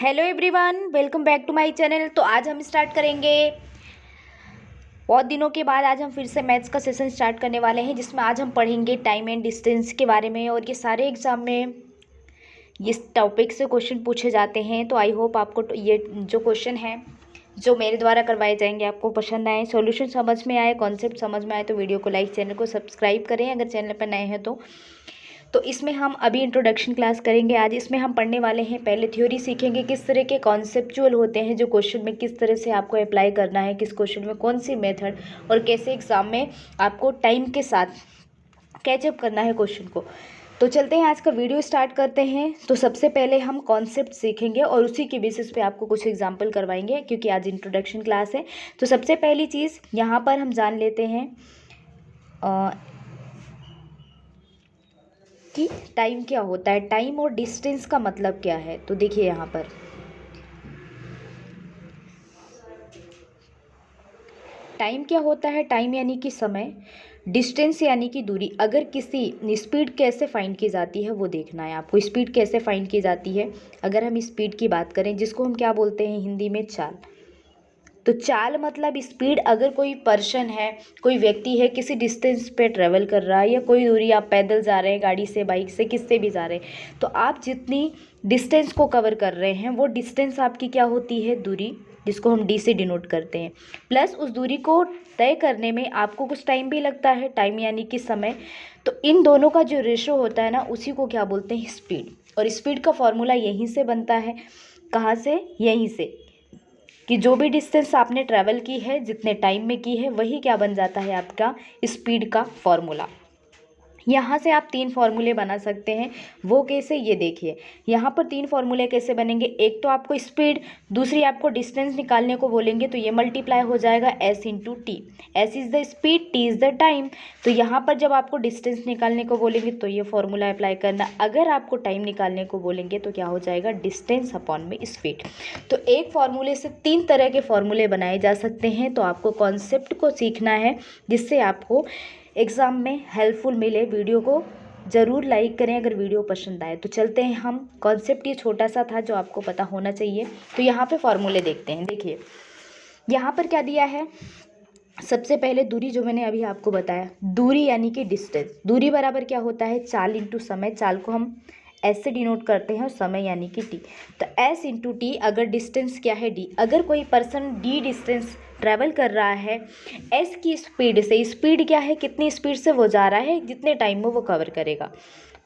Hello everyone, welcome back to my channel. तो आज हम स्टार्ट करेंगे, बहुत दिनों के बाद आज हम फिर से मैथ्स का सेशन स्टार्ट करने वाले हैं, जिसमें आज हम पढ़ेंगे टाइम एंड डिस्टेंस के बारे में। और ये सारे एग्जाम में इस टॉपिक से क्वेश्चन पूछे जाते हैं। तो आई होप आपको ये जो क्वेश्चन है जो मेरे द्वारा करवाए जाएंगे आपको पसंद आए, सॉल्यूशन समझ में आए, कॉन्सेप्ट समझ में आए तो वीडियो को लाइक, चैनल को सब्सक्राइब करें अगर चैनल पर नए हैं तो इसमें हम अभी इंट्रोडक्शन क्लास करेंगे। आज इसमें हम पढ़ने वाले हैं, पहले थ्योरी सीखेंगे, किस तरह के कॉन्सेप्चुअल होते हैं जो क्वेश्चन में किस तरह से आपको अप्लाई करना है, किस क्वेश्चन में कौन सी मेथड, और कैसे एग्जाम में आपको टाइम के साथ कैचअप करना है क्वेश्चन को। तो चलते हैं, आज का वीडियो स्टार्ट करते हैं। तो सबसे पहले हम कॉन्सेप्ट सीखेंगे और उसी के बेसिस पे आपको कुछ एग्जाम्पल करवाएंगे, क्योंकि आज इंट्रोडक्शन क्लास है। तो सबसे पहली चीज़ यहाँ पर हम जान लेते हैं कि टाइम क्या होता है, टाइम और डिस्टेंस का मतलब क्या है। तो देखिए यहाँ पर टाइम क्या होता है, टाइम यानी कि समय, डिस्टेंस यानी कि दूरी। अगर किसी स्पीड कैसे फाइंड की जाती है वो देखना है आपको, स्पीड कैसे फाइंड की जाती है। अगर हम स्पीड की बात करें, जिसको हम क्या बोलते हैं हिंदी में, चाल। तो चाल मतलब स्पीड। अगर कोई पर्सन है, कोई व्यक्ति है, किसी डिस्टेंस पे ट्रेवल कर रहा है, या कोई दूरी आप पैदल जा रहे हैं, गाड़ी से, बाइक से, किससे भी जा रहे हैं, तो आप जितनी डिस्टेंस को कवर कर रहे हैं वो डिस्टेंस आपकी क्या होती है, दूरी, जिसको हम डी से डिनोट करते हैं। प्लस उस दूरी को तय करने में आपको कुछ टाइम भी लगता है, टाइम यानी कि समय। तो इन दोनों का जो रेशो होता है ना, उसी को क्या बोलते हैं, स्पीड। और स्पीड का फॉर्मूला यहीं से बनता है। कहाँ से, यहीं से, कि जो भी डिस्टेंस आपने ट्रैवल की है, जितने टाइम में की है, वही क्या बन जाता है आपका स्पीड का फॉर्मूला। यहाँ से आप 3 फार्मूले बना सकते हैं। वो कैसे, ये देखिए यहाँ पर 3 फार्मूले कैसे बनेंगे। एक तो आपको स्पीड, दूसरी आपको डिस्टेंस निकालने को बोलेंगे, तो ये मल्टीप्लाई हो जाएगा s into T. S is the speed, T is the time. तो यहाँ पर जब आपको डिस्टेंस निकालने को बोलेंगे तो ये फॉर्मूला अप्लाई करना। अगर आपको टाइम निकालने को बोलेंगे तो क्या हो जाएगा, डिस्टेंस अपॉन में स्पीड। तो एक फार्मूले से 3 तरह के फार्मूले बनाए जा सकते हैं। तो आपको कॉन्सेप्ट को सीखना है, जिससे आपको एग्ज़ाम में हेल्पफुल मिले। वीडियो को ज़रूर लाइक करें अगर वीडियो पसंद आए। तो चलते हैं हम, कॉन्सेप्ट ये छोटा सा था जो आपको पता होना चाहिए। तो यहाँ पे फॉर्मूले देखते हैं। देखिए यहाँ पर क्या दिया है, सबसे पहले दूरी, जो मैंने अभी आपको बताया, दूरी यानी कि डिस्टेंस। दूरी बराबर क्या होता है, चाल इंटू समय। चाल को हम एस से डिनोट करते हैं और समय यानी कि टी। तो एस इंटू टी। अगर डिस्टेंस क्या है, डी। अगर कोई पर्सन डी डिस्टेंस ट्रैवल कर रहा है एस की स्पीड से, स्पीड क्या है, कितनी स्पीड से वो जा रहा है, जितने टाइम में वो कवर करेगा,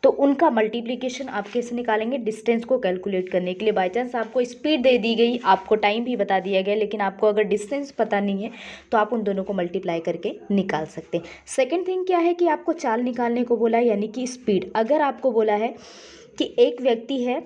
तो उनका मल्टीप्लिकेशन आप कैसे निकालेंगे, डिस्टेंस को कैलकुलेट करने के लिए। बाई चांस आपको स्पीड दे दी गई, आपको टाइम भी बता दिया गया, लेकिन आपको अगर डिस्टेंस पता नहीं है तो आप उन दोनों को मल्टीप्लाई करके निकाल सकते हैं। सेकेंड थिंग क्या है कि आपको चाल निकालने को बोला है, यानी कि स्पीड। अगर आपको बोला है कि एक व्यक्ति है,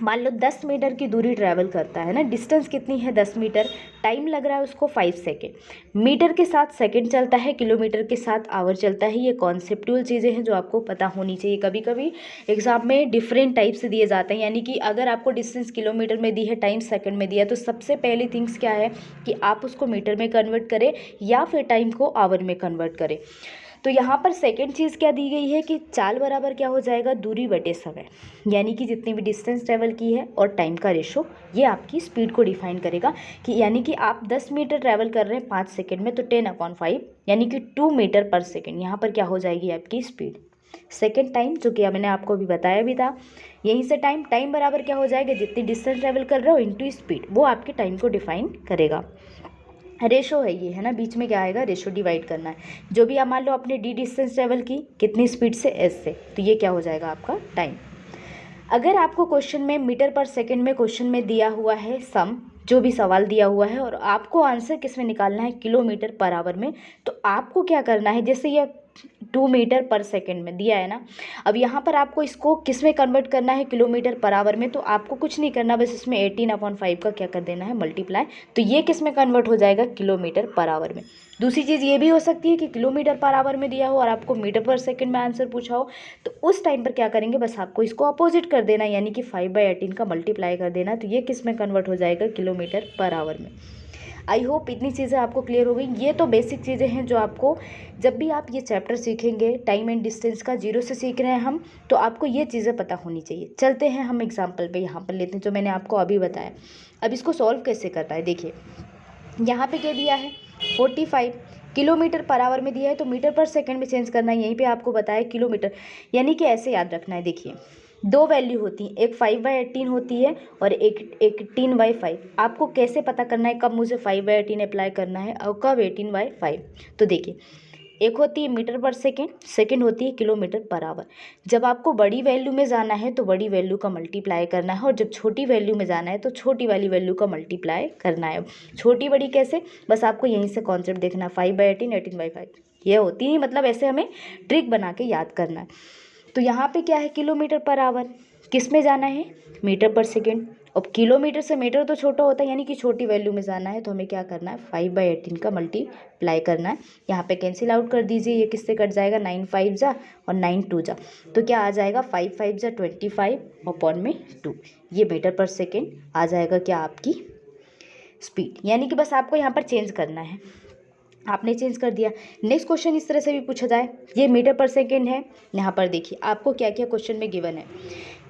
मान लो 10 मीटर की दूरी ट्रैवल करता है ना, डिस्टेंस कितनी है, 10 मीटर, टाइम लग रहा है उसको 5 सेकेंड। मीटर के साथ सेकेंड चलता है, किलोमीटर के साथ आवर चलता है। ये कॉन्सेप्टुअल चीज़ें हैं जो आपको पता होनी चाहिए। कभी कभी एग्जाम में डिफरेंट टाइप से दिए जाते हैं, यानी कि अगर आपको डिस्टेंस किलोमीटर में दी है, टाइम सेकंड में दिया है, तो सबसे पहली थिंग्स क्या है कि आप उसको मीटर में कन्वर्ट करें या फिर टाइम को आवर में कन्वर्ट करें। तो यहाँ पर सेकंड चीज़ क्या दी गई है कि चाल बराबर क्या हो जाएगा, दूरी बटे समय, यानी कि जितनी भी डिस्टेंस ट्रेवल की है और टाइम का रेशो, ये आपकी स्पीड को डिफाइन करेगा। कि यानी कि आप 10 मीटर ट्रैवल कर रहे हैं 5 सेकंड में, तो 10/5 यानी कि 2 मीटर पर सेकंड, यहाँ पर क्या हो जाएगी आपकी स्पीड। सेकंड टाइम, जो कि मैंने आपको अभी बताया भी था, यहीं से टाइम बराबर क्या हो जाएगा, जितनी डिस्टेंस ट्रेवल कर रहे हो इंटू स्पीड, वो आपके टाइम को डिफाइन करेगा। रेशो है ये, है ना, बीच में क्या आएगा, रेशो, डिवाइड करना है। जो भी आप मान लो आपने डी डिस्टेंस ट्रेवल की, कितनी स्पीड से, एस से, तो ये क्या हो जाएगा आपका टाइम। अगर आपको क्वेश्चन में मीटर पर सेकंड में क्वेश्चन में दिया हुआ है सम, जो भी सवाल दिया हुआ है, और आपको आंसर किस में निकालना है, किलोमीटर पर आवर में, तो आपको क्या करना है, जैसे ये 2 मीटर पर सेकंड में दिया है ना, अब यहाँ पर आपको इसको किस में कन्वर्ट करना है, किलोमीटर पर आवर में। तो आपको कुछ नहीं करना, बस इसमें 18/5 का क्या कर देना है, मल्टीप्लाई। तो ये किस में कन्वर्ट हो जाएगा, किलोमीटर पर आवर में। दूसरी चीज़ ये भी हो सकती है कि किलोमीटर पर आवर में दिया हो और आपको मीटर पर सेकंड में आंसर पूछा हो, तो उस टाइम पर क्या करेंगे, बस आपको इसको अपोजिट कर देना, यानी कि 5/18 का मल्टीप्लाई कर देना। तो ये किस में कन्वर्ट हो जाएगा, किलोमीटर पर आवर में। आई होप इतनी चीज़ें आपको क्लियर हो गई। ये तो बेसिक चीज़ें हैं जो आपको जब भी आप ये चैप्टर सीखेंगे, टाइम एंड डिस्टेंस का जीरो से सीख रहे हैं हम, तो आपको ये चीज़ें पता होनी चाहिए। चलते हैं हम एग्जाम्पल पे यहाँ पर लेते हैं जो मैंने आपको अभी बताया। अब इसको सॉल्व कैसे करना है, देखिए यहाँ पे क्या दिया है 45 किलोमीटर पर आवर में दिया है, तो मीटर पर सेकंड में चेंज करना है। यहीं पे आपको बताया किलोमीटर, यानी कि ऐसे याद रखना है। देखिए दो वैल्यू होती हैं, एक 5/18 होती है और एक 18/5। आपको कैसे पता करना है कब मुझे 5/18 अप्लाई करना है और कब 18/5। तो देखिए एक होती है मीटर पर सेकेंड, सेकेंड होती है किलोमीटर पर आवर। जब आपको बड़ी वैल्यू में जाना है तो बड़ी वैल्यू का मल्टीप्लाई करना है, और जब छोटी वैल्यू में जाना है तो छोटी वाली वैल्यू का मल्टीप्लाई करना है। छोटी बड़ी कैसे, बस आपको यहीं से कॉन्सेप्ट देखना है। 5/18 18/5 ये होती है, मतलब ऐसे हमें ट्रिक बना के याद करना है। तो यहाँ पे क्या है किलोमीटर पर आवर, किस में जाना है मीटर पर सेकेंड। अब किलोमीटर से मीटर तो छोटा होता है, यानी कि छोटी वैल्यू में जाना है, तो हमें क्या करना है 5/18 का मल्टीप्लाई करना है। यहाँ पे कैंसिल आउट कर दीजिए, ये किससे कट जाएगा 9 5 जा और 9 2 जा, तो क्या आ जाएगा 5 5 जा 25 अपॉन में 2। ये मीटर पर सेकेंड आ जाएगा क्या आपकी स्पीड, यानी कि बस आपको यहाँ पर चेंज करना है। आपने चेंज कर दिया। नेक्स्ट क्वेश्चन इस तरह से भी पूछा जाए, ये मीटर पर सेकेंड है। यहाँ पर देखिए आपको क्या क्या क्वेश्चन में गिवन है।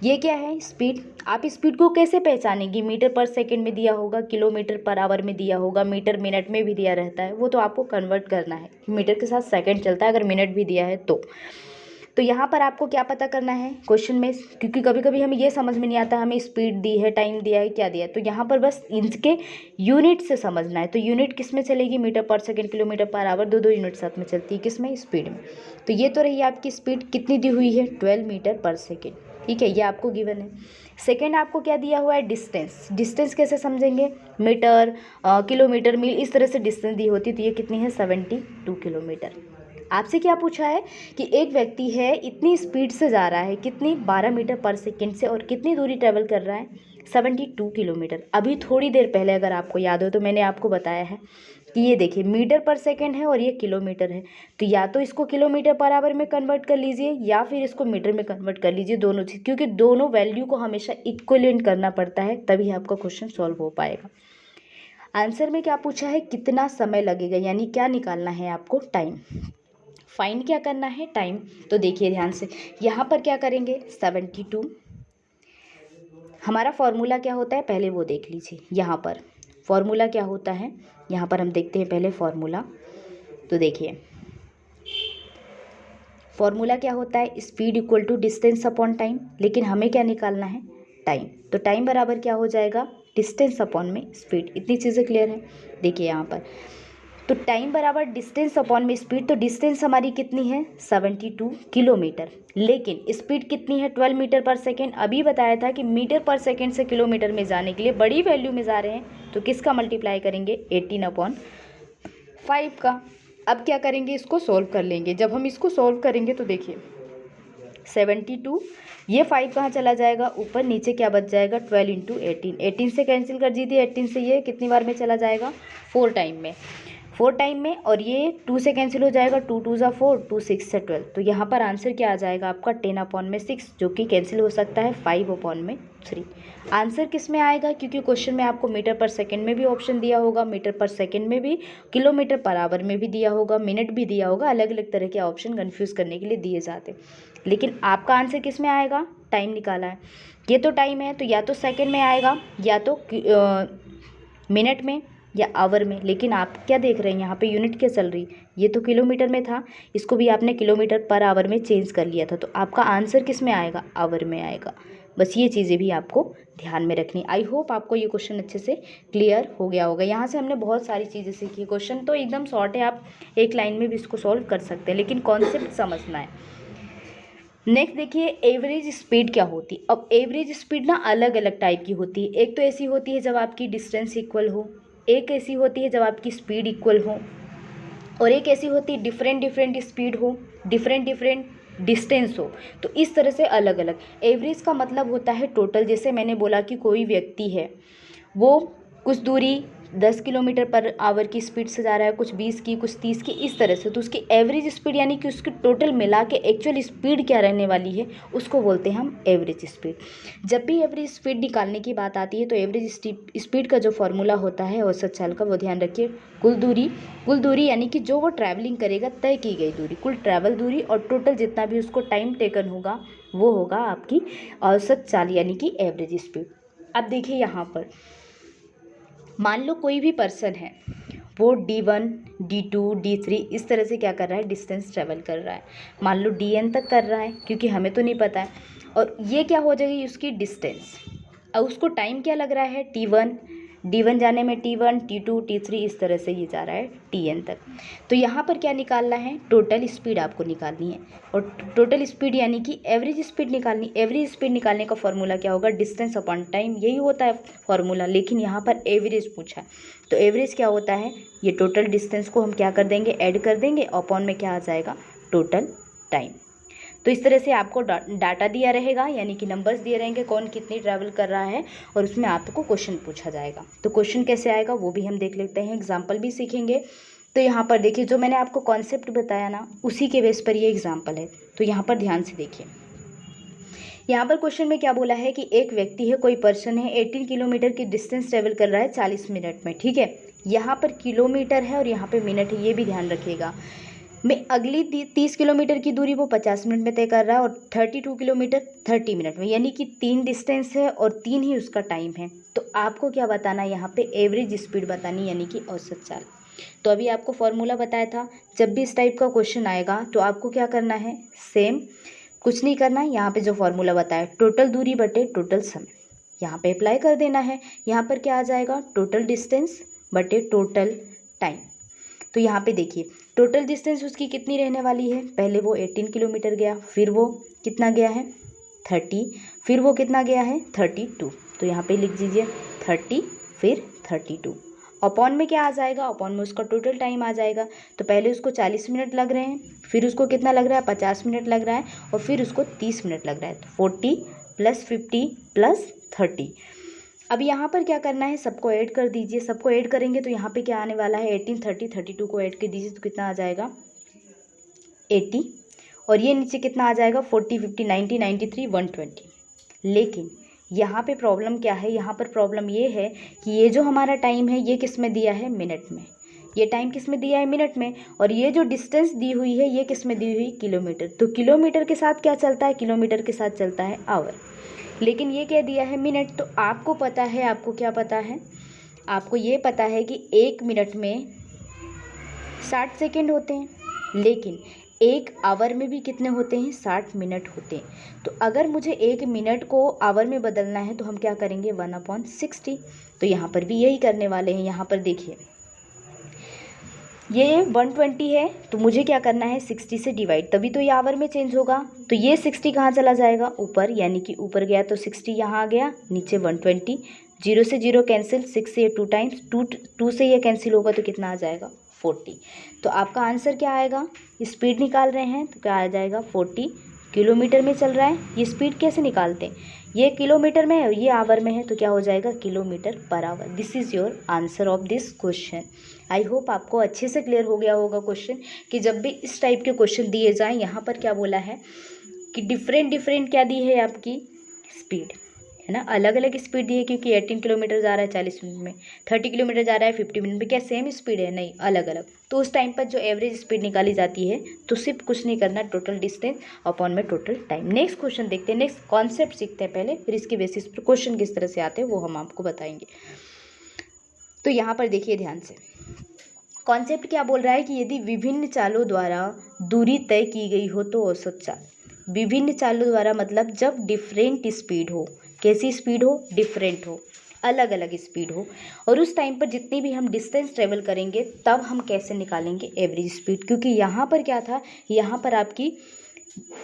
ये क्या है स्पीड, आप स्पीड को कैसे पहचानेंगे, मीटर पर सेकेंड में दिया होगा, किलोमीटर पर आवर में दिया होगा, मीटर मिनट में भी दिया रहता है, वो तो आपको कन्वर्ट करना है। मीटर के साथ सेकेंड चलता है, अगर मिनट भी दिया है तो यहाँ पर आपको क्या पता करना है क्वेश्चन में, क्योंकि कभी कभी हमें ये समझ में नहीं आता हमें स्पीड दी है, टाइम दिया है, क्या दिया है। तो यहाँ पर बस इनके यूनिट से समझना है। तो यूनिट किस में चलेगी, मीटर पर सेकेंड, किलोमीटर पर आवर, दो यूनिट साथ में चलती है, किस में स्पीड में। तो ये तो रही आपकी स्पीड, कितनी दी हुई है 12 मीटर पर सेकेंड, ठीक है, ये आपको गिवन है। सेकेंड आपको क्या दिया हुआ है डिस्टेंस, डिस्टेंस कैसे समझेंगे, मीटर किलोमीटर मील, इस तरह से डिस्टेंस दी होती है। तो ये कितनी है 72 किलोमीटर। आपसे क्या पूछा है कि एक व्यक्ति है इतनी स्पीड से जा रहा है, कितनी 12 मीटर पर सेकेंड से, और कितनी दूरी ट्रेवल कर रहा है 72 किलोमीटर। अभी थोड़ी देर पहले अगर आपको याद हो तो मैंने आपको बताया है कि ये देखिए मीटर पर सेकेंड है और ये किलोमीटर है, तो या तो इसको किलोमीटर पर आवर में कन्वर्ट कर लीजिए या फिर इसको मीटर में कन्वर्ट कर लीजिए, दोनों चीज़, क्योंकि दोनों वैल्यू को हमेशा इक्विवेलेंट करना पड़ता है, तभी आपका क्वेश्चन सॉल्व हो पाएगा। आंसर में क्या पूछा है, कितना समय लगेगा, यानी क्या निकालना है आपको टाइम, फाइंड क्या करना है टाइम। तो देखिए ध्यान से यहाँ पर क्या करेंगे 72, हमारा फॉर्मूला क्या होता है पहले वो देख लीजिए। यहाँ पर फॉर्मूला क्या होता है, यहाँ पर हम देखते हैं पहले फॉर्मूला। तो देखिए फॉर्मूला क्या होता है, speed equal to distance upon time, लेकिन हमें क्या निकालना है टाइम। तो टाइम बराबर क्या हो जाएगा डिस्टेंस अपॉन में स्पीड। इतनी चीज़ें क्लियर है। देखिए यहाँ पर तो टाइम बराबर डिस्टेंस अपॉन में स्पीड, तो डिस्टेंस हमारी कितनी है 72 किलोमीटर, लेकिन स्पीड कितनी है 12 मीटर पर सेकेंड। अभी बताया था कि मीटर पर सेकेंड से किलोमीटर में जाने के लिए बड़ी वैल्यू में जा रहे हैं, तो किसका मल्टीप्लाई करेंगे 18/5 का। अब क्या करेंगे इसको सॉल्व कर लेंगे। जब हम इसको सॉल्व करेंगे तो देखिए 72, ये 5 कहाँ चला जाएगा ऊपर, नीचे क्या बच जाएगा 12 इंटू 18, 18 से कैंसिल कर दीजिए, 18 से ये कितनी बार में चला जाएगा 4 टाइम में, 4 टाइम में, और ये 2 से कैंसिल हो जाएगा, 2 2 जा 4, 2 6 से 12। तो यहाँ पर आंसर क्या आ जाएगा आपका 10/6, जो कि कैंसिल हो सकता है 5/3। आंसर किस में आएगा, क्योंकि क्वेश्चन में आपको मीटर पर सेकंड में भी ऑप्शन दिया होगा, मीटर पर सेकंड में भी, किलोमीटर पर आवर में भी दिया होगा, मिनट भी दिया होगा, अलग अलग तरह के ऑप्शन कन्फ्यूज़ करने के लिए दिए जाते। लेकिन आपका आंसर किस में आएगा, टाइम निकाला है, ये तो टाइम है, तो या तो सेकेंड में आएगा या तो मिनट में या आवर में। लेकिन आप क्या देख रहे हैं यहाँ पे यूनिट क्या चल रही, ये तो किलोमीटर में था, इसको भी आपने किलोमीटर पर आवर में चेंज कर लिया था, तो आपका आंसर किस में आएगा आवर में आएगा। बस ये चीज़ें भी आपको ध्यान में रखनी। आई होप आपको ये क्वेश्चन अच्छे से क्लियर हो गया होगा। यहाँ से हमने बहुत सारी चीज़ें सीखी। क्वेश्चन तो एकदम शॉर्ट है, आप एक लाइन में भी इसको सॉल्व कर सकते हैं, लेकिन कॉन्सेप्ट समझना है। नेक्स्ट देखिए एवरेज स्पीड क्या होती है। अब एवरेज स्पीड ना अलग अलग टाइप की होती है। एक तो ऐसी होती है जब आपकी डिस्टेंस इक्वल हो, एक ऐसी होती है जब आपकी स्पीड इक्वल हो, और एक ऐसी होती है डिफरेंट स्पीड हो, डिफरेंट डिस्टेंस हो। तो इस तरह से अलग अलग। एवरेज का मतलब होता है टोटल। जैसे मैंने बोला कि कोई व्यक्ति है वो कुछ दूरी 10 किलोमीटर पर आवर की स्पीड से जा रहा है, कुछ 20 की, कुछ 30 की, इस तरह से, तो उसकी एवरेज स्पीड यानी कि उसकी टोटल मिला के एक्चुअल स्पीड क्या रहने वाली है उसको बोलते हैं हम एवरेज स्पीड। जब भी एवरेज स्पीड निकालने की बात आती है तो एवरेज स्पीड का जो फॉर्मूला होता है औसत चाल का, वो ध्यान रखिए, कुल दूरी यानी कि जो वो ट्रैवलिंग करेगा, तय की गई दूरी, कुल ट्रैवल दूरी और टोटल जितना भी उसको टाइम टेकन होगा वो होगा आपकी औसत चाल यानी कि एवरेज स्पीड। अब देखिए यहाँ पर मान लो कोई भी पर्सन है, वो D1, D2, D3 इस तरह से क्या कर रहा है, डिस्टेंस ट्रेवल कर रहा है। मान लो DN तक कर रहा है, क्योंकि हमें तो नहीं पता है, और ये क्या हो जाएगी उसकी डिस्टेंस। अब उसको टाइम क्या लग रहा है, T1, D1 जाने में T1, T2, T3 इस तरह से ये जा रहा है TN तक। तो यहाँ पर क्या निकालना है, टोटल स्पीड आपको निकालनी है, और टोटल स्पीड यानी कि एवरेज स्पीड निकालनी। एवरेज स्पीड निकालने का फॉर्मूला क्या होगा, डिस्टेंस अपॉन टाइम, यही होता है फॉर्मूला, लेकिन यहाँ पर एवरेज पूछा है। तो एवरेज क्या होता है, ये टोटल डिस्टेंस को हम क्या कर देंगे, ऐड कर देंगे, अपॉन में क्या आ जाएगा, टोटल टाइम। तो इस तरह से आपको डाटा दिया रहेगा, यानी कि नंबर्स दिए रहेंगे कौन कितनी ट्रैवल कर रहा है, और उसमें आपको क्वेश्चन पूछा जाएगा। तो क्वेश्चन कैसे आएगा वो भी हम देख लेते हैं, एग्जाम्पल भी सीखेंगे। तो यहाँ पर देखिए, जो मैंने आपको कॉन्सेप्ट बताया ना, उसी के बेस पर ये एग्जाम्पल है। तो यहाँ पर ध्यान से देखिए, यहाँ पर क्वेश्चन में क्या बोला है कि एक व्यक्ति है, कोई पर्सन है, 18 किलोमीटर की डिस्टेंस ट्रेवल कर रहा है 40 मिनट में, ठीक है। यहाँ पर किलोमीटर है और यहाँ पे मिनट है, ये भी ध्यान रखिएगा। मैं अगली 30 किलोमीटर की दूरी वो 50 मिनट में तय कर रहा है, और 32 किलोमीटर 30 मिनट में, यानी कि 3 डिस्टेंस है और 3 ही उसका टाइम है। तो आपको क्या बताना है यहाँ पे, एवरेज स्पीड बतानी, यानी कि औसत चाल। तो अभी आपको फॉर्मूला बताया था, जब भी इस टाइप का क्वेश्चन आएगा तो आपको क्या करना है, सेम कुछ नहीं करना है, यहाँ पे जो फॉर्मूला बताया, टोटल दूरी बटे टोटल समय, यहाँ पे अप्लाई कर देना है। यहाँ पर क्या आ जाएगा, टोटल डिस्टेंस बटे टोटल टाइम। तो यहाँ पे देखिए, टोटल डिस्टेंस उसकी कितनी रहने वाली है, पहले वो 18 किलोमीटर गया, फिर वो कितना गया है 30, फिर वो कितना गया है 32। तो यहाँ पे लिख दीजिए 30 फिर 32, अपॉन में क्या आ जाएगा, अपॉन में उसका टोटल टाइम आ जाएगा। तो पहले उसको 40 मिनट लग रहे हैं, फिर उसको कितना लग रहा है 50 मिनट लग रहा है, और फिर उसको 30 मिनट लग रहा है। तो 40 + 50 + 30। अब यहाँ पर क्या करना है, सबको ऐड कर दीजिए। सबको ऐड करेंगे तो यहाँ पे क्या आने वाला है, 18, 30, 32 को ऐड कर दीजिए तो कितना आ जाएगा 80, और ये नीचे कितना आ जाएगा 40, 50, 90, 93, 120। लेकिन यहाँ पे प्रॉब्लम क्या है, यहाँ पर प्रॉब्लम ये है कि ये जो हमारा टाइम है ये किस में दिया है, मिनट में। ये टाइम किस में दिया है, मिनट में, और ये जो डिस्टेंस दी हुई है ये किस में दी हुई, किलोमीटर। तो किलोमीटर के साथ क्या चलता है, किलोमीटर के साथ चलता है आवर, लेकिन ये क्या दिया है, मिनट। तो आपको पता है, आपको क्या पता है, आपको ये पता है कि 1 मिनट में 60 सेकेंड होते हैं, लेकिन 1 आवर में भी कितने होते हैं, 60 मिनट होते हैं। तो अगर मुझे 1 मिनट को आवर में बदलना है तो हम क्या करेंगे, 1/60। तो यहाँ पर भी यही करने वाले हैं। यहाँ पर देखिए, ये 120 है, तो मुझे क्या करना है 60 से डिवाइड, तभी तो ये आवर में चेंज होगा। तो ये 60 कहाँ चला जाएगा, ऊपर, यानी कि ऊपर गया तो 60 यहाँ आ गया, नीचे 120, 0 से 0 कैंसिल, 6 से ये 2 टाइम्स, 2 से ये कैंसिल होगा तो कितना आ जाएगा 40। तो आपका आंसर क्या आएगा, स्पीड निकाल रहे हैं तो क्या आ जाएगा 40 किलोमीटर में चल रहा है। ये स्पीड कैसे निकालते हैं, ये किलोमीटर में है, ये आवर में है, तो क्या हो जाएगा kilometre per hour. This is your answer of this question. I hope आपको अच्छे से क्लियर हो गया होगा क्वेश्चन, कि जब भी इस टाइप के क्वेश्चन दिए जाएं, यहाँ पर क्या बोला है कि डिफरेंट क्या दी है आपकी स्पीड, है ना, अलग अलग स्पीड दी है, क्योंकि 18 किलोमीटर जा रहा है 40 मिनट में, 30 किलोमीटर जा रहा है 50 मिनट में, क्या सेम स्पीड है, नहीं, अलग अलग। तो उस टाइम पर जो एवरेज स्पीड निकाली जाती है, तो सिर्फ कुछ नहीं करना, टोटल डिस्टेंस अपॉन में टोटल टाइम। नेक्स्ट क्वेश्चन देखते हैं, नेक्स्ट कॉन्सेप्ट सीखते हैं पहले, फिर इसके बेसिस पर क्वेश्चन किस तरह से आते हैं वो हम आपको बताएंगे। तो यहाँ पर देखिए ध्यान से, कॉन्सेप्ट क्या बोल रहा है कि यदि विभिन्न चालों द्वारा दूरी तय की गई हो तो औसत चाल। विभिन्न चालों द्वारा मतलब जब डिफरेंट स्पीड हो, कैसी स्पीड हो, डिफरेंट हो, अलग अलग स्पीड हो, और उस टाइम पर जितनी भी हम डिस्टेंस ट्रेवल करेंगे तब हम कैसे निकालेंगे एवरेज स्पीड। क्योंकि यहाँ पर क्या था, यहाँ पर आपकी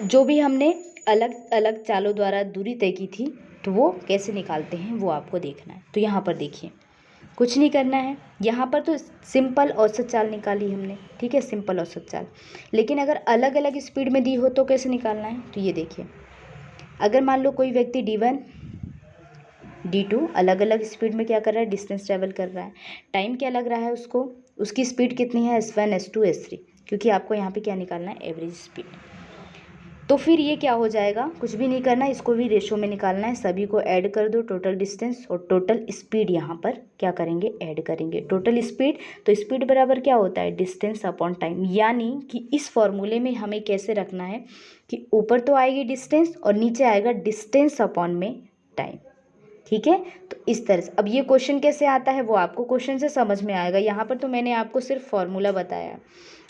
जो भी हमने अलग अलग चालों द्वारा दूरी तय की थी, तो वो कैसे निकालते हैं वो आपको देखना है। तो यहाँ पर देखिए, कुछ नहीं करना है, यहाँ पर तो सिंपल औसत चाल निकाली हमने, ठीक है, सिंपल औसत चाल। लेकिन अगर अलग अलग स्पीड में दी हो तो कैसे निकालना है, तो ये देखिए, अगर मान लो कोई व्यक्ति D1 d2 अलग अलग स्पीड में क्या कर रहा है, डिस्टेंस ट्रेवल कर रहा है। टाइम क्या लग रहा है उसको, उसकी स्पीड कितनी है, s1 s2 s3, क्योंकि आपको यहाँ पे क्या निकालना है, एवरेज स्पीड। तो फिर ये क्या हो जाएगा, कुछ भी नहीं करना, इसको भी रेशो में निकालना है, सभी को ऐड कर दो, टोटल डिस्टेंस और टोटल स्पीड यहाँ पर क्या करेंगे, ऐड करेंगे। टोटल स्पीड, तो स्पीड बराबर क्या होता है, डिस्टेंस अपॉन टाइम। यानी कि इस फॉर्मूले में हमें कैसे रखना है कि ऊपर तो आएगी डिस्टेंस और नीचे आएगा डिस्टेंस अपॉन में टाइम। ठीक है, तो इस तरह से। अब ये क्वेश्चन कैसे आता है वो आपको क्वेश्चन से समझ में आएगा। यहाँ पर तो मैंने आपको सिर्फ फॉर्मूला बताया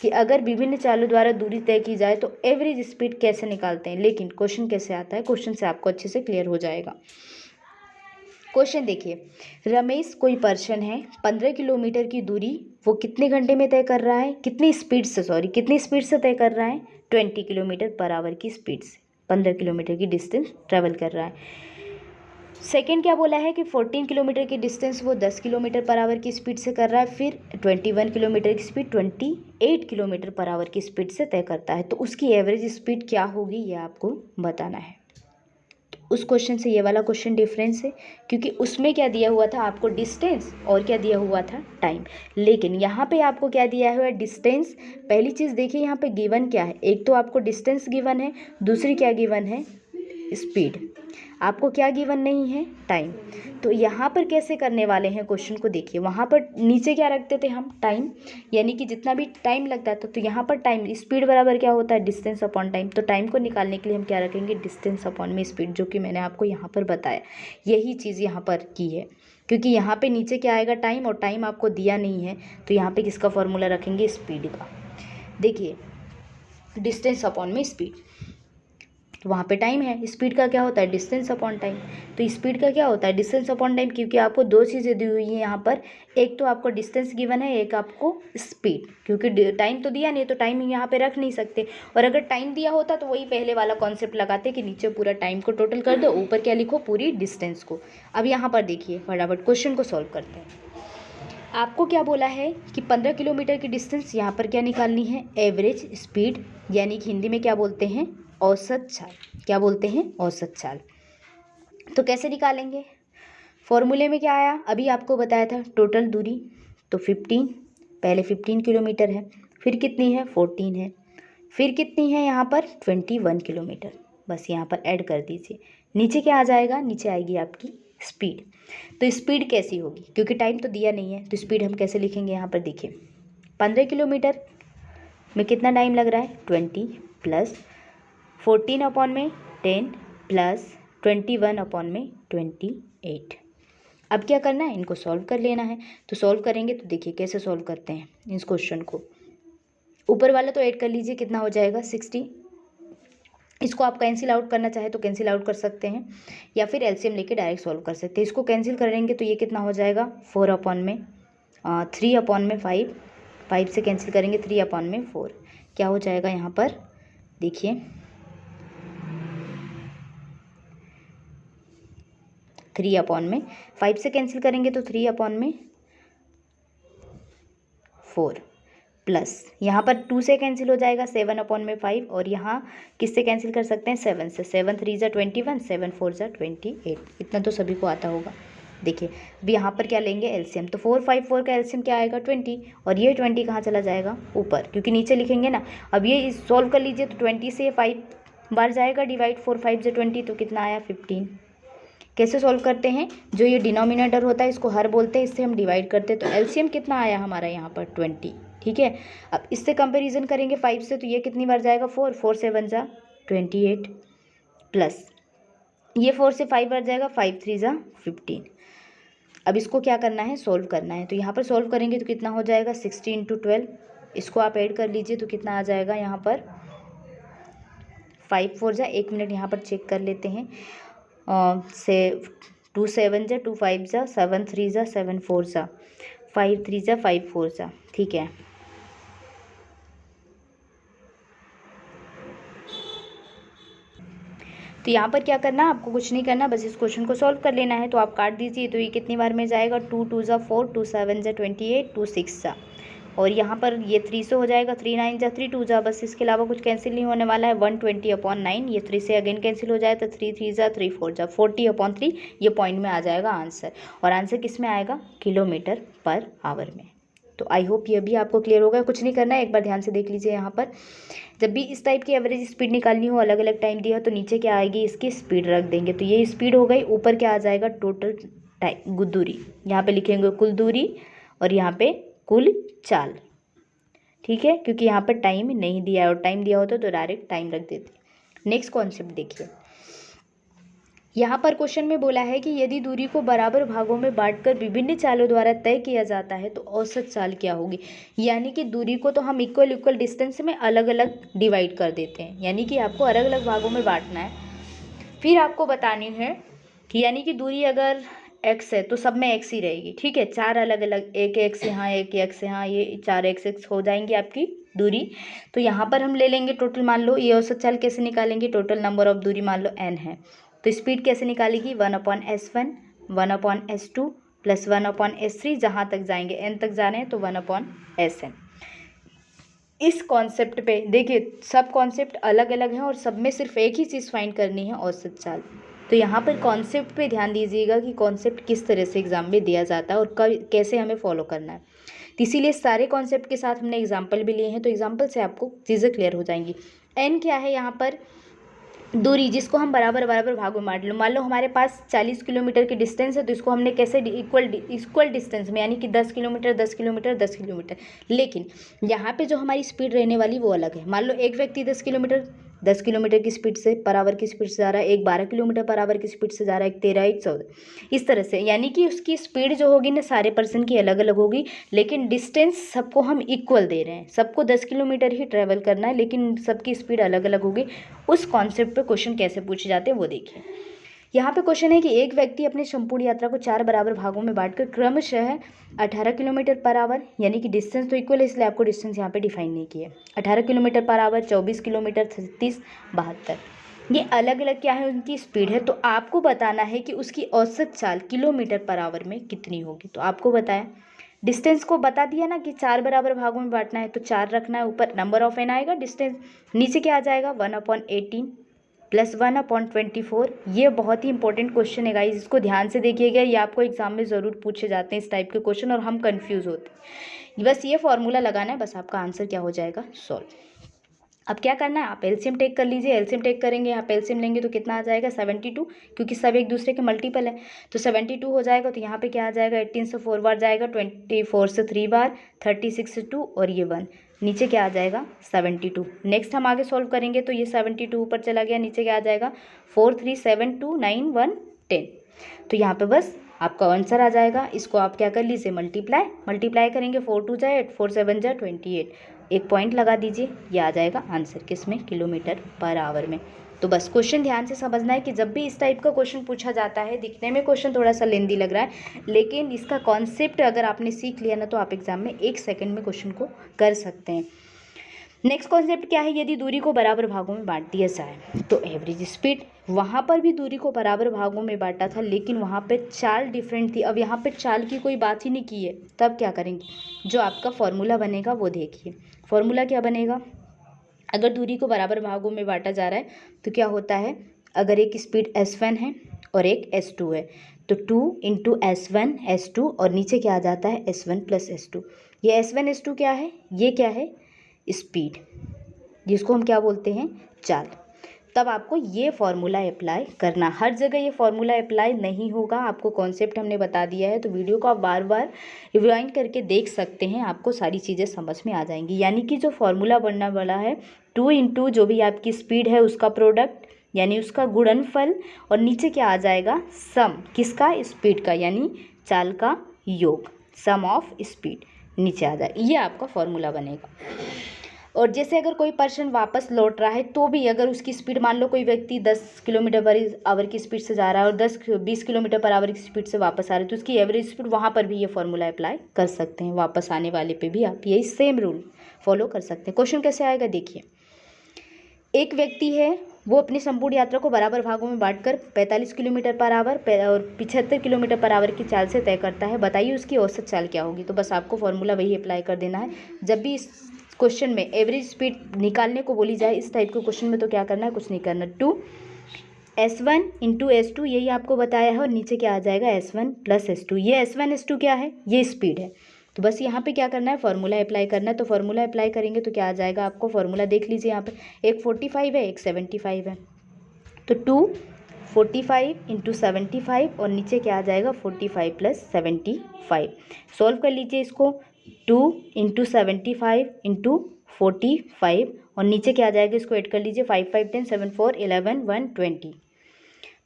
कि अगर विभिन्न चालों द्वारा दूरी तय की जाए तो एवरेज स्पीड कैसे निकालते हैं, लेकिन क्वेश्चन कैसे आता है, क्वेश्चन से आपको अच्छे से क्लियर हो जाएगा। क्वेश्चन देखिए, रमेश कोई पर्सन है, 15 किलोमीटर की दूरी वो कितने घंटे में तय कर रहा है, कितनी स्पीड से तय कर रहा है, 20 किलोमीटर पर आवर की स्पीड से 15 किलोमीटर की डिस्टेंस ट्रेवल कर रहा है। सेकेंड क्या बोला है कि 14 किलोमीटर की डिस्टेंस वो 10 किलोमीटर पर आवर की स्पीड से कर रहा है। फिर 21 किलोमीटर की स्पीड 28 किलोमीटर पर आवर की स्पीड से तय करता है। तो उसकी एवरेज स्पीड क्या होगी ये आपको बताना है। तो उस क्वेश्चन से ये वाला क्वेश्चन डिफरेंस है, क्योंकि उसमें क्या दिया हुआ था आपको, डिस्टेंस, और क्या दिया हुआ था, टाइम। लेकिन यहाँ पे आपको क्या दिया हुआ है, डिस्टेंस। पहली चीज़ देखिए यहाँ पे गिवन क्या है, एक तो आपको डिस्टेंस गिवन है, दूसरी क्या गिवन है, स्पीड। आपको क्या गिवन नहीं है, टाइम। तो यहाँ पर कैसे करने वाले हैं क्वेश्चन को देखिए, वहाँ पर नीचे क्या रखते थे हम, टाइम, यानी कि जितना भी टाइम लगता था, तो यहाँ पर टाइम, स्पीड बराबर क्या होता है, डिस्टेंस अपॉन टाइम। तो टाइम को निकालने के लिए हम क्या रखेंगे, डिस्टेंस अपॉन में स्पीड, जो कि मैंने आपको यहाँ पर बताया। यही चीज़ यहाँ पर की है, क्योंकि यहाँ पे नीचे क्या आएगा, टाइम, और टाइम आपको दिया नहीं है, तो यहाँ पे किसका फॉर्मूला रखेंगे, स्पीड का। देखिए, डिस्टेंस अपॉन में स्पीड, तो वहाँ पे टाइम है, स्पीड का क्या होता है, डिस्टेंस अपॉन टाइम। तो स्पीड का क्या होता है, डिस्टेंस अपॉन टाइम, क्योंकि आपको दो चीज़ें दी हुई हैं यहाँ पर, एक तो आपको डिस्टेंस गिवन है, एक आपको स्पीड। क्योंकि टाइम तो दिया नहीं, तो टाइम यहाँ पे रख नहीं सकते, और अगर टाइम दिया होता तो वही पहले वाला कॉन्सेप्ट लगाते कि नीचे पूरा टाइम को टोटल कर दो, ऊपर क्या लिखो, पूरी डिस्टेंस को। अब यहाँ पर देखिए, फटाफट क्वेश्चन को सॉल्व करते हैं। आपको क्या बोला है कि 15 किलोमीटर की डिस्टेंस, यहाँ पर क्या निकालनी है, एवरेज स्पीड, यानी कि हिंदी में क्या बोलते हैं, औसत चाल। क्या बोलते हैं, औसत चाल। तो कैसे निकालेंगे, फॉर्मूले में क्या आया, अभी आपको बताया था, टोटल दूरी, तो 15, पहले 15 किलोमीटर है, फिर कितनी है, 14 है, फिर कितनी है यहाँ पर, 21 किलोमीटर। बस यहाँ पर ऐड कर दीजिए, नीचे क्या आ जाएगा, नीचे आएगी आपकी स्पीड। तो स्पीड कैसी होगी, क्योंकि टाइम तो दिया नहीं है, तो स्पीड हम कैसे लिखेंगे, यहाँ पर देखिए, 15 किलोमीटर में कितना टाइम लग रहा है, 20 प्लस 14 अपॉन में 10 प्लस 21 अपॉन में 28। अब क्या करना है, इनको सॉल्व कर लेना है। तो सॉल्व करेंगे तो देखिए कैसे सॉल्व करते हैं इस क्वेश्चन को। ऊपर वाला तो ऐड कर लीजिए, कितना हो जाएगा, 60। इसको आप कैंसिल आउट करना चाहे तो कैंसिल आउट कर सकते हैं, या फिर एलसीएम लेके डायरेक्ट सॉल्व कर सकते हैं। इसको कैंसिल करेंगे तो ये कितना हो जाएगा, 4 अपॉन में 3 अपॉन में 5, 5 से कैंसिल करेंगे 3 अपॉन में 4, क्या हो जाएगा यहाँ पर देखिए, 3 अपॉन में 5 से कैंसिल करेंगे तो 3 अपॉन में 4 प्लस यहाँ पर 2 से कैंसिल हो जाएगा 7 अपॉन में 5, और यहाँ किससे कैंसिल कर सकते हैं, 7 से। 7 3 ज़ा 21, 7 4 ज़ा 28। इतना तो सभी को आता होगा। देखिए अब यहाँ पर क्या लेंगे, एलसीएम। तो 4 5 4 का एलसीएम क्या आएगा, 20, और ये 20 कहाँ चला जाएगा, ऊपर, क्योंकि नीचे लिखेंगे ना। अब ये सॉल्व कर लीजिए, तो 20 से 5 बार जाएगा डिवाइड, 4 5 ज़ा 20, तो कितना आया, 15। कैसे सॉल्व करते हैं, जो ये डिनोमिनेटर होता है इसको हर बोलते हैं, इससे हम डिवाइड करते हैं। तो एलसीएम कितना आया हमारा यहाँ पर, 20। ठीक है, अब इससे कंपैरिजन करेंगे 5 से, तो ये कितनी बार जाएगा, 4 4 7 ज़ा 28 प्लस ये 4 से 5 बार जाएगा, 5 3 ज़ा 15। अब इसको क्या करना है, सॉल्व करना है। तो यहाँ पर सॉल्व करेंगे तो कितना हो जाएगा, 60 × 12। इसको आप ऐड कर लीजिए तो कितना आ जाएगा यहाँ पर, 5 4 ज़ा, 1 मिनट यहाँ पर चेक कर लेते हैं, से 2 7 ज़ा 2 5 ज़ा 7 3 ज़ा 7 4 ज़ा 5 3 ज़ा 5 4 ज़ा। ठीक है, तो यहाँ पर क्या करना, आपको कुछ नहीं करना, बस इस क्वेश्चन को सॉल्व कर लेना है। तो आप काट दीजिए, तो ये कितनी बार में जाएगा, 2 2 ज़ा 4, 2 7 ज़ा 28, 2 6 ज़ा और यहाँ पर ये 3 से हो जाएगा, 3 9 जा 3 2 जा, बस इसके अलावा कुछ कैंसिल नहीं होने वाला है। 120/9, ये 3 से अगेन कैंसिल हो जाए तो 3 3 जा 3 4 जा, 40/3 ये पॉइंट में आ जाएगा आंसर। और आंसर किस में आएगा? किलोमीटर पर आवर में। तो आई होप ये भी आपको क्लियर होगा। कुछ नहीं करना है, एक बार ध्यान से देख लीजिए। यहाँ पर जब भी इस टाइप की एवरेज स्पीड निकालनी हो, अलग अलग टाइम दिया हो, तो नीचे क्या आएगी? इसकी स्पीड रख देंगे। तो ये स्पीड हो गई, ऊपर क्या आ जाएगा? टोटल टाइम दूरी, यहाँ पे लिखेंगे कुल दूरी और यहाँ पे कुल चाल। ठीक है, क्योंकि यहाँ पर टाइम नहीं दिया है, और टाइम दिया होता तो डायरेक्ट टाइम रख देते। नेक्स्ट कॉन्सेप्ट देखिए, यहाँ पर क्वेश्चन में बोला है कि यदि दूरी को बराबर भागों में बांटकर विभिन्न चालों द्वारा तय किया जाता है तो औसत चाल क्या होगी। यानी कि दूरी को तो हम इक्वल डिस्टेंस में अलग अलग डिवाइड कर देते हैं, यानी कि आपको अलग अलग भागों में बांटना है। फिर आपको बतानी है कि यानी कि दूरी अगर x है तो सब में x ही रहेगी। ठीक है, 4 अलग अलग, एक x यहाँ, एक x यहाँ, ये 4 x हो जाएंगी आपकी दूरी। तो यहाँ पर हम ले लेंगे टोटल, मान लो ये औसत चाल कैसे निकालेंगे? टोटल नंबर ऑफ दूरी मान लो n है, तो स्पीड कैसे निकालेगी? 1/s1 1/s2 प्लस 1/s3, जहाँ तक जाएंगे n तक जा रहे हैं तो 1/sn। इस कॉन्सेप्ट पे देखिए, सब कॉन्सेप्ट अलग अलग हैं और सब में सिर्फ एक ही चीज़ फाइंड करनी है, औसत चाल। तो यहाँ पर कॉन्सेप्ट पे ध्यान दीजिएगा कि कॉन्सेप्ट किस तरह से एग्जाम में दिया जाता है और कैसे हमें फॉलो करना है। तो इसीलिए सारे कॉन्सेप्ट के साथ हमने एग्जाम्पल भी लिए हैं, तो एग्जाम्पल से आपको चीज़ें क्लियर हो जाएंगी। एन क्या है? यहाँ पर दूरी, जिसको हम बराबर बराबर भागों में बांट लो। मान लो हमारे पास 40 किलोमीटर की डिस्टेंस है, तो इसको हमने कैसे इक्वल डिस्टेंस में, यानी कि 10 किलोमीटर 10 किलोमीटर 10 किलोमीटर। लेकिन यहाँ पे जो हमारी स्पीड रहने वाली वो अलग है। मान लो एक व्यक्ति 10 किलोमीटर की स्पीड से पर आवर की स्पीड से जा रहा है, एक 12 किलोमीटर पर आवर की स्पीड से जा रहा है, एक 13, एक 14, इस तरह से। यानी कि उसकी स्पीड जो होगी ना, सारे पर्सन की अलग अलग होगी, लेकिन डिस्टेंस सबको हम इक्वल दे रहे हैं। सबको 10 किलोमीटर ही ट्रैवल करना है, लेकिन सबकी स्पीड अलग अलग होगी। उस कॉन्सेप्ट पे क्वेश्चन कैसे पूछे जाते हैं वो देखिए। यहाँ पे क्वेश्चन है कि एक व्यक्ति अपनी संपूर्ण यात्रा को 4 बराबर भागों में बांटकर क्रमशः 18 किलोमीटर पर आवर, यानी कि डिस्टेंस तो इक्वल है इसलिए आपको डिस्टेंस यहाँ पे डिफाइन नहीं किया, 18 किलोमीटर पर आवर, 24 किलोमीटर, 36, 72, ये अलग अलग क्या है उनकी स्पीड है। तो आपको बताना है कि उसकी औसत चाल किलोमीटर पर आवर में कितनी होगी। तो आपको बताया, डिस्टेंस को बता दिया ना कि 4 बराबर भागों में बांटना है, तो 4 रखना है, ऊपर नंबर ऑफ एन आएगा, डिस्टेंस नीचे क्या आ जाएगा? 1/18 प्लस 1/24। ये बहुत ही इंपॉर्टेंट क्वेश्चन है गाइस, इसको ध्यान से देखिएगा, ये आपको एग्जाम में ज़रूर पूछे जाते हैं इस टाइप के क्वेश्चन, और हम कंफ्यूज होते हैं। बस ये फॉर्मूला लगाना है, बस आपका आंसर क्या हो जाएगा? सॉल्व। अब क्या करना है? आप एलसीएम टेक कर लीजिए। एलसीएम टेक करेंगे, आप एलसीएम लेंगे तो कितना आ जाएगा? 72, क्योंकि सब एक दूसरे के मल्टीपल है, तो 72 हो जाएगा। तो यहाँ पे क्या आ जाएगा? 18 से 4 बार जाएगा, 24 से 3 बार, 36 से 2 और ये 1, नीचे क्या आ जाएगा? 72। नेक्स्ट हम आगे सॉल्व करेंगे तो ये 72 ऊपर चला गया, नीचे क्या आ जाएगा? 4 3 7 2 9 1 10। तो यहाँ पे बस आपका आंसर आ जाएगा। इसको आप क्या कर लीजिए? मल्टीप्लाई करेंगे, 4 2 जा 8, 4 7 जा 28, एक पॉइंट लगा दीजिए, ये आ जाएगा आंसर किस में? किलोमीटर पर आवर में। तो बस क्वेश्चन ध्यान से समझना है कि जब भी इस टाइप का क्वेश्चन पूछा जाता है, दिखने में क्वेश्चन थोड़ा सा लेंदी लग रहा है, लेकिन इसका कॉन्सेप्ट अगर आपने सीख लिया ना तो आप एग्जाम में 1 सेकंड में क्वेश्चन को कर सकते हैं। नेक्स्ट कॉन्सेप्ट क्या है? यदि दूरी को बराबर भागों में बांट दिया जाए तो एवरेज स्पीड, वहाँ पर भी दूरी को बराबर भागों में बांटा था, लेकिन वहाँ पे चाल डिफरेंट थी। अब यहाँ पे चाल की कोई बात ही नहीं की है, तब क्या करेंगे? जो आपका फॉर्मूला बनेगा वो देखिए। फॉर्मूला क्या बनेगा? अगर दूरी को बराबर भागों में बांटा जा रहा है तो क्या होता है? अगर एक स्पीड S1 है और एक S2 है, तो 2 × S1 S2 और नीचे क्या आ जाता है? S1 + S2। ये S1 S2 क्या है? ये क्या है? स्पीड, जिसको हम क्या बोलते हैं? चाल। तब आपको ये फॉर्मूला अप्लाई करना, हर जगह ये फॉर्मूला अप्लाई नहीं होगा। आपको कॉन्सेप्ट हमने बता दिया है, तो वीडियो को आप बार बार रिवाइंड करके देख सकते हैं, आपको सारी चीज़ें समझ में आ जाएंगी। यानी कि जो फॉर्मूला बनने वाला है, 2 × जो भी आपकी स्पीड है उसका प्रोडक्ट, यानी उसका गुणनफल, और नीचे क्या आ जाएगा? सम, किसका? स्पीड का, यानी चाल का योग, सम ऑफ स्पीड नीचे आ जाए, ये आपका फॉर्मूला बनेगा। और जैसे अगर कोई पर्सन वापस लौट रहा है तो भी अगर उसकी स्पीड, मान लो कोई व्यक्ति 10 किलोमीटर पर आवर की स्पीड से जा रहा है और 20 किलोमीटर पर आवर की स्पीड से वापस आ रहा है, तो उसकी एवरेज स्पीड, वहाँ पर भी ये फॉर्मूला अप्लाई कर सकते हैं। वापस आने वाले पे भी आप यही सेम रूल फॉलो कर सकते हैं। क्वेश्चन कैसे आएगा देखिए। एक व्यक्ति है, वो अपनी संपूर्ण यात्रा को बराबर भागों में बांटकर 45 किलोमीटर पर आवर और 75 किलोमीटर पर आवर की चाल से तय करता है। बताइए उसकी औसत चाल क्या होगी। तो बस आपको फॉर्मूला वही अप्लाई कर देना है। जब भी इस क्वेश्चन में एवरेज स्पीड निकालने को बोली जाए इस टाइप के क्वेश्चन में, तो क्या करना है, कुछ नहीं करना। 2s1 इंटू S2 यही आपको बताया है, और नीचे क्या आ जाएगा S1 प्लस S2। ये S1 S2 क्या है, ये स्पीड है। तो बस यहाँ पे क्या करना है, फार्मूला अप्लाई करना है। तो फार्मूला अप्लाई करेंगे तो क्या आ जाएगा, आपको फार्मूला देख लीजिए यहाँ पे, एक 45 है, एक 75 है। तो 245 इंटू 75 और नीचे क्या आ जाएगा 45 प्लस 75। सॉल्व कर लीजिए इसको। 2 इंटू 75 इंटू 45 और नीचे क्या आ जाएगा, इसको ऐड कर लीजिए। 5 5 10 7 4 11 1 20।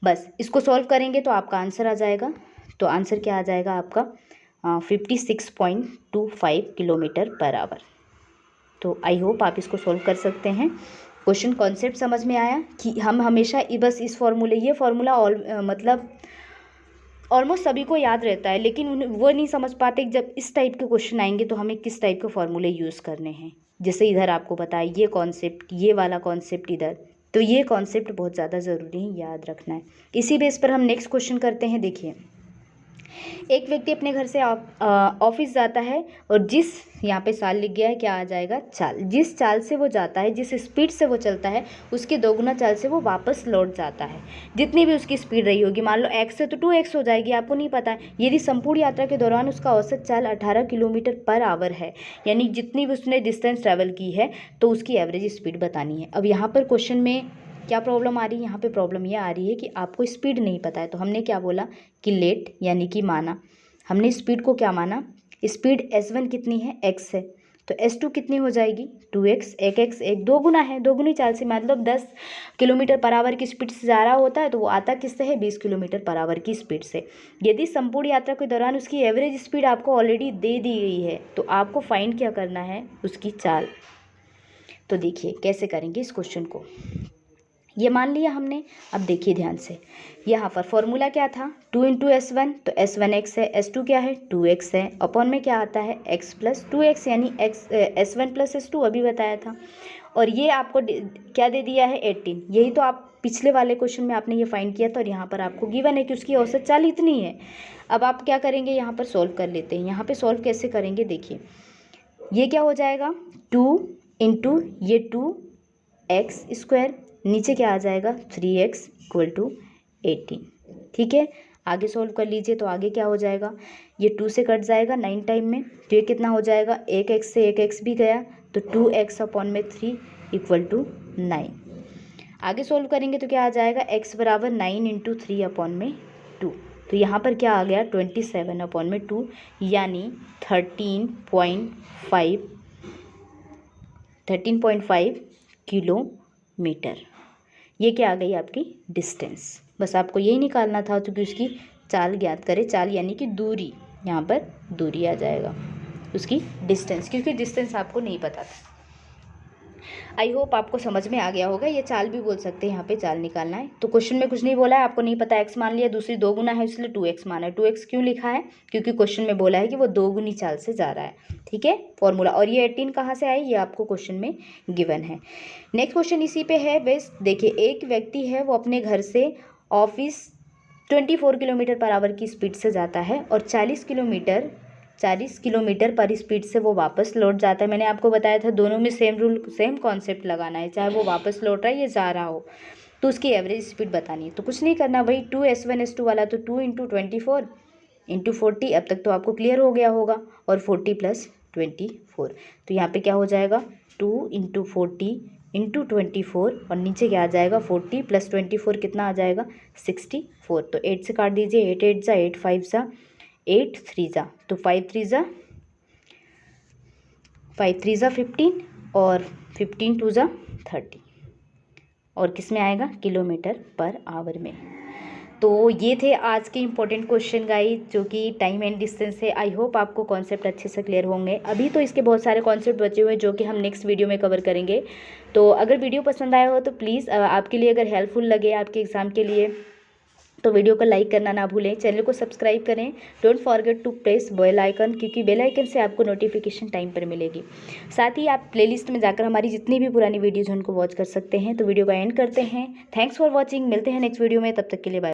बस इसको सॉल्व करेंगे तो आपका आंसर आ जाएगा। तो आंसर क्या आ जाएगा आपका 56.25 किलोमीटर पर आवर। तो आई होप आप इसको सॉल्व कर सकते हैं। क्वेश्चन कॉन्सेप्ट समझ में आया कि हम हमेशा बस इस फॉर्मूले, ये फॉर्मूला मतलब ऑलमोस्ट सभी को याद रहता है, लेकिन वो नहीं समझ पाते जब इस टाइप के क्वेश्चन आएंगे तो हमें किस टाइप के फॉर्मूले यूज़ करने हैं। जैसे इधर आपको बताया ये कॉन्सेप्ट, ये वाला कॉन्सेप्ट इधर, तो ये कॉन्सेप्ट बहुत ज़्यादा ज़रूरी है, याद रखना है। इसी बेस पर हम नेक्स्ट क्वेश्चन करते हैं। देखिए, एक व्यक्ति अपने घर से ऑफिस जाता है और जिस यहाँ पे साल लिख गया है, क्या आ जाएगा, चाल। जिस चाल से वो जाता है, जिस स्पीड से वो चलता है, उसके दोगुना चाल से वो वापस लौट जाता है। जितनी भी उसकी स्पीड रही होगी, मान लो x है तो 2x हो जाएगी, आपको नहीं पता है। यदि संपूर्ण यात्रा के दौरान उसका औसत चाल 18 किलोमीटर पर आवर है, यानी जितनी भी उसने डिस्टेंस ट्रैवल की है, तो उसकी एवरेज स्पीड बतानी है। अब यहाँ पर क्वेश्चन में क्या प्रॉब्लम आ रही है, यहाँ पे प्रॉब्लम ये आ रही है कि आपको स्पीड नहीं पता है। तो हमने क्या बोला कि लेट यानी कि माना, हमने स्पीड को क्या माना, स्पीड S1 कितनी है, x है, तो S2 कितनी हो जाएगी 2x। एक दो गुना है, दोगुनी चाल से, मतलब 10 किलोमीटर पर आवर की स्पीड से जा रहा होता है तो वो आता किससे है, 20 किलोमीटर पर आवर की स्पीड से। यदि संपूर्ण यात्रा के दौरान उसकी एवरेज स्पीड आपको ऑलरेडी दे दी गई है, तो आपको फाइंड क्या करना है, उसकी चाल। तो देखिए कैसे करेंगे इस क्वेश्चन को। ये मान लिया हमने। अब देखिए ध्यान से, यहाँ पर फॉर्मूला क्या था, 2 इंटू S1, तो S1 x है, S2 क्या है 2x है, अपॉन में क्या आता है x प्लस 2x, यानी S1 प्लस S2 अभी बताया था। और ये आपको क्या दे दिया है 18। यही तो आप पिछले वाले क्वेश्चन में आपने ये फाइंड किया था, और यहाँ पर आपको गिवन है कि उसकी औसत चाल इतनी है। अब आप क्या करेंगे, यहाँ पर सॉल्व कर लेते हैं। यहाँ पर सॉल्व कैसे करेंगे, देखिए ये क्या हो जाएगा 2 इंटू ये 2x स्क्वायर, नीचे क्या आ जाएगा 3x इक्वल टू 18। ठीक है, आगे सॉल्व कर लीजिए। तो आगे क्या हो जाएगा, ये 2 से कट जाएगा 9 टाइम में, तो ये कितना हो जाएगा, एक x से एक x भी गया, तो 2x अपॉन में 3 इक्वल टू 9। आगे सॉल्व करेंगे तो क्या आ जाएगा, x बराबर 9 इंटू 3 अपॉन में 2। तो यहाँ पर क्या आ गया 27 अपॉन में 2, यानी 13.5 किलोमीटर। ये क्या आ गई आपकी डिस्टेंस। बस आपको यही निकालना था, क्योंकि उसकी चाल ज्ञात करें। चाल यानी कि दूरी, यहाँ पर दूरी आ जाएगा, उसकी डिस्टेंस, क्योंकि डिस्टेंस आपको नहीं पता था। आई होप आपको समझ में आ गया होगा। ये चाल भी बोल सकते हैं, यहाँ पे चाल निकालना है। तो क्वेश्चन में कुछ नहीं बोला है, आपको नहीं पता x मान लिया, दूसरी 2 गुना है इसलिए 2x माना है। 2x क्यों लिखा है, क्योंकि क्वेश्चन में बोला है कि वो 2 गुनी चाल से जा रहा है। ठीक है, फॉर्मूला। और ये 18 कहाँ से आई, ये आपको क्वेश्चन में गिवन है। नेक्स्ट क्वेश्चन इसी पे है। वैसे देखिए, एक व्यक्ति है, वो अपने घर से ऑफिस 24 किलोमीटर पर आवर की स्पीड से जाता है और 40 किलोमीटर पर स्पीड से वो वापस लौट जाता है। मैंने आपको बताया था दोनों में सेम रूल, सेम कॉन्सेप्ट लगाना है, चाहे वो वापस लौट रहा है या जा रहा हो, तो उसकी एवरेज स्पीड बतानी है। तो कुछ नहीं करना, वही 2s1 s2 वाला, तो 2 इंटू 24 इंटू 40, अब तक तो आपको क्लियर हो गया होगा, और 40 प्लस 24। तो यहाँ पे क्या हो जाएगा 2 इंटू 40 इंटू 24, और नीचे क्या आ जाएगा 40 प्लस 24 कितना आ जाएगा 64। तो 8 से काट दीजिए, 8 8 जा 8 5 जा 8 3 जा, तो 5 3 जा 15 और 15 2 जा 30, और किस में आएगा, किलोमीटर पर आवर में। तो ये थे आज के इम्पोर्टेंट क्वेश्चन गाइस, जो कि टाइम एंड डिस्टेंस है। आई होप आपको कॉन्सेप्ट अच्छे से क्लियर होंगे। अभी तो इसके बहुत सारे कॉन्सेप्ट बचे हुए हैं, जो कि हम नेक्स्ट वीडियो में कवर करेंगे। तो अगर वीडियो पसंद आया हो तो प्लीज़, आपके लिए अगर हेल्पफुल लगे आपके एग्ज़ाम के लिए, तो वीडियो को लाइक करना ना भूलें, चैनल को सब्सक्राइब करें। Don't forget to press bell icon, क्योंकि बेल आइकन से आपको नोटिफिकेशन टाइम पर मिलेगी। साथ ही आप प्लेलिस्ट में जाकर हमारी जितनी भी पुरानी वीडियोज़ हैं उनको वॉच कर सकते हैं। तो वीडियो का एंड करते हैं। Thanks for watching. मिलते हैं नेक्स्ट वीडियो में, तब तक के लिए बाय।